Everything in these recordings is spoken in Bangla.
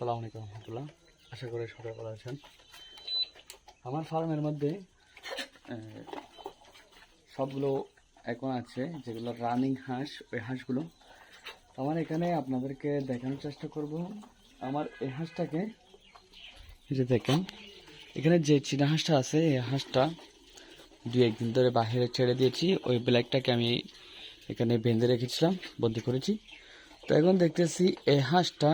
আসসালামু আলাইকুম রহমতুল্লাহ। আশা করি সবাই ভালো আছেন। আমার ফার্মের মধ্যে সবগুলো এখন আছে যেগুলো রানিং হাঁস, ওই হাঁসগুলো আমার এখানে আপনাদেরকে দেখানোর চেষ্টা করব। আমার এই হাঁসটাকে এই যে দেখেন, এখানে যে চীনা হাঁসটা আছে এই হাঁসটা 2-1 দিন ধরে বাইরে ছেড়ে দিয়েছি। ওই ব্ল্যাকটাকে আমি এখানে বেঁধে রেখেছিলাম, বন্দি করেছি। তো এখন দেখতেছি এই হাঁসটা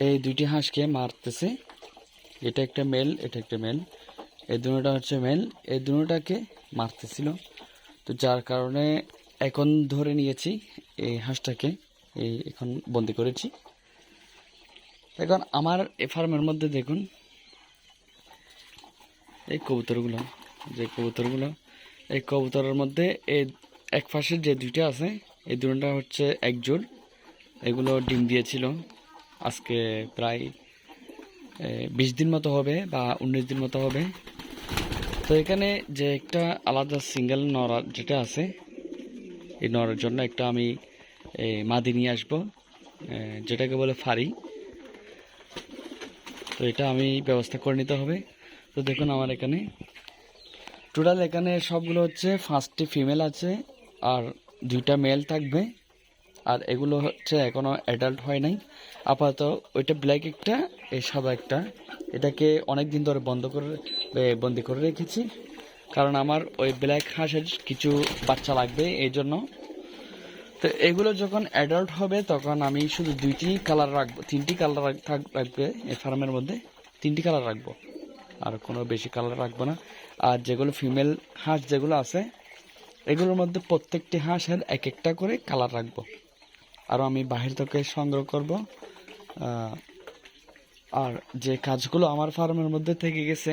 এই দুইটি হাঁসকে মারতেছে। এটা একটা মেল, এটা একটা মেল, এই দুটোটা হচ্ছে মেল। এই দুটোটাকে মারতেছিল, তো যার কারণে এখন ধরে নিয়েছি এই হাঁসটাকে, এই এখন বন্দি করেছি। এখন আমার এই ফার্মের মধ্যে দেখুন এই কবুতরগুলো, এই কবুতরের মধ্যে এই এক পাশে যে দুইটা আছে এই দুটোটা হচ্ছে একজোড়। এগুলো ডিম দিয়েছিল আজকে প্রায় 20 দিন মতো হবে বা 19 দিন মতো হবে। তো এখানে যে একটা আলাদা সিঙ্গেল নড়া যেটা আছে, এই নড়ার জন্য একটা আমি মাদি নিয়ে আসবো, যেটাকে বলে ফাড়ি। তো এটা আমি ব্যবস্থা করে নিতে হবে। তো দেখুন আমার এখানে টোটাল এখানে সবগুলো হচ্ছে 5টি ফিমেল আছে আর 2টা মেল থাকবে। আর এগুলো হচ্ছে এখনো অ্যাডাল্ট হয় নাই আপাতত। ওইটা ব্ল্যাক একটা, এই সাদা একটা। এটাকে অনেক দিন ধরে বন্দি করে রেখেছি, কারণ আমার ওই ব্ল্যাক হাঁসের কিছু বাচ্চা লাগবে এই জন্য। তো এগুলো যখন অ্যাডাল্ট হবে তখন আমি শুধু 2টি কালার রাখবো, 3টি কালার রাখবে এই ফার্মের মধ্যে, 3টি কালার রাখবো, আর কোনো বেশি কালার রাখবো না। আর যেগুলো ফিমেল হাঁস যেগুলো আছে এগুলোর মধ্যে প্রত্যেকটি হাঁসের এক একটা করে কালার রাখবো। আরও আমি বাহির থেকে সংগ্রহ করব। আর যে কাজগুলো আমার ফার্মের মধ্যে থেকে গেছে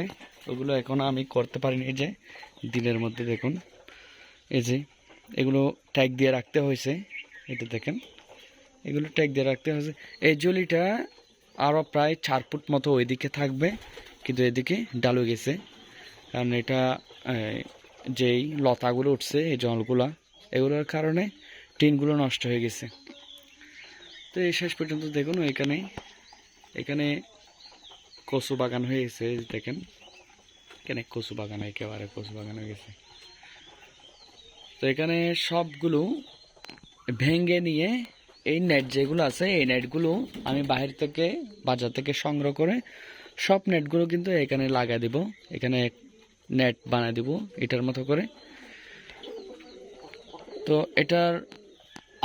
ওগুলো এখনো আমি করতে পারিনি। যে দিনের মধ্যে দেখুন এই যে এগুলো ট্যাগ দিয়ে রাখতে হয়েছে, এটা দেখেন এগুলো ট্যাগ দিয়ে রাখতে হয়েছে। এই জলিটা আরও প্রায় 4 ফুট মতো ওইদিকে থাকবে, কিন্তু এদিকে ডালু গেছে, কারণ এটা যেই লতাগুলো উঠছে এই জলগুলা, এগুলোর কারণে টিনগুলো নষ্ট হয়ে গেছে। তো এই শেষ পর্যন্ত দেখুন এখানে কচু বাগান হয়ে গেছে, দেখেন এখানে কচু বাগান, একেবারে কচু বাগান হয়ে গেছে। তো এখানে সবগুলো ভেঙে নিয়ে এই নেট যেগুলো আছে এই নেটগুলো আমি বাহির থেকে বাজার থেকে সংগ্রহ করে সব নেটগুলো কিন্তু এখানে লাগা দিব, এখানে নেট বানিয়ে দিব এটার মতো করে। তো এটার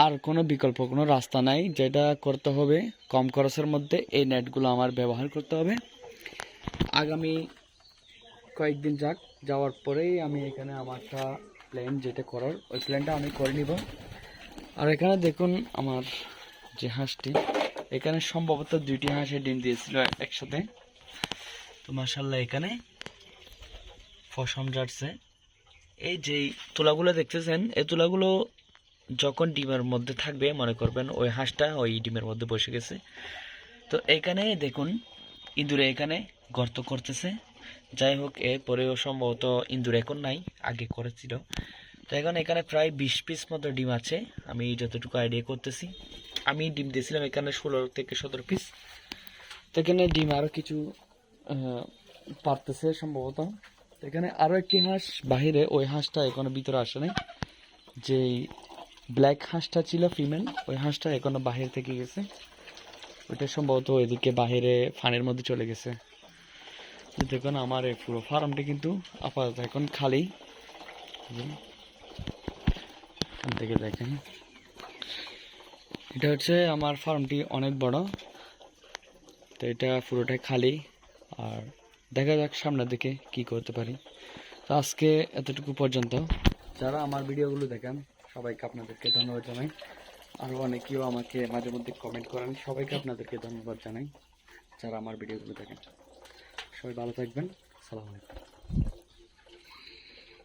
আর কোনো বিকল্প কোনো রাস্তা নাই, যেটা করতে হবে কম খরচের মধ্যে এই নেটগুলো আমার ব্যবহার করতে হবে। আগামী কয়েকদিন যাওয়ার পরেই আমি এখানে আমারটা প্ল্যান যেটা করার ওই প্ল্যানটা আমি করে নিব। আর এখানে দেখুন আমার যে হাঁসটি, এখানে সম্ভবত 2টি হাঁসের ডিম দিয়েছিল একসাথে। তো মাশাআল্লাহ এখানে ফসম জাটছে। এই যে তুলাগুলো দেখতেছেন এই তুলাগুলো যখন ডিমের মধ্যে থাকবে মনে করবেন ওই হাঁসটা ওই ডিমের মধ্যে বসে গেছে। তো এখানে দেখুন ইঁদুরে এখানে গর্ত করতেছে। যাই হোক, এরপরেও সম্ভবত ইঁদুর এখন নাই, আগে করেছিল। তো এখন এখানে প্রায় 20 পিস মতো ডিম আছে, আমি যতটুকু আইডিয়া করতেছি। আমি ডিম দিয়েছিলাম এখানে 16 থেকে 17 পিস। তো এখানে ডিম আরও কিছু পারতেছে সম্ভবত। এখানে আরও একটি হাঁস বাহিরে, ওই হাঁসটা এখনো ভিতরে আসে নাই। যেই ব্ল্যাক হাঁসটা ছিল ফিমেল, ওই হাঁসটা এখনো বাহির থেকে গেছে, ওইটা সম্ভবত এদিকে বাহিরে ফানের মধ্যে চলে গেছে। দেখুন আমার এই পুরো ফার্মটি কিন্তু আপাতত এখন খালি। এখান থেকে দেখেন এটা হচ্ছে আমার ফার্মটি অনেক বড়, তো এটা পুরোটাই খালি। আর দেখা যাক সামনের দিকে কি করতে পারি। তো আজকে এতটুকু পর্যন্ত। যারা আমার ভিডিওগুলো দেখেন সবাইকে আপনাদেরকে ধন্যবাদ জানাই। আরও অনেকেও আমাকে মাঝে মধ্যে কমেন্ট করেন, সবাইকে আপনাদেরকে ধন্যবাদ জানাই যারা আমার ভিডিওগুলো দেখেন। সবাই ভালো থাকবেন। আসসালামু আলাইকুম।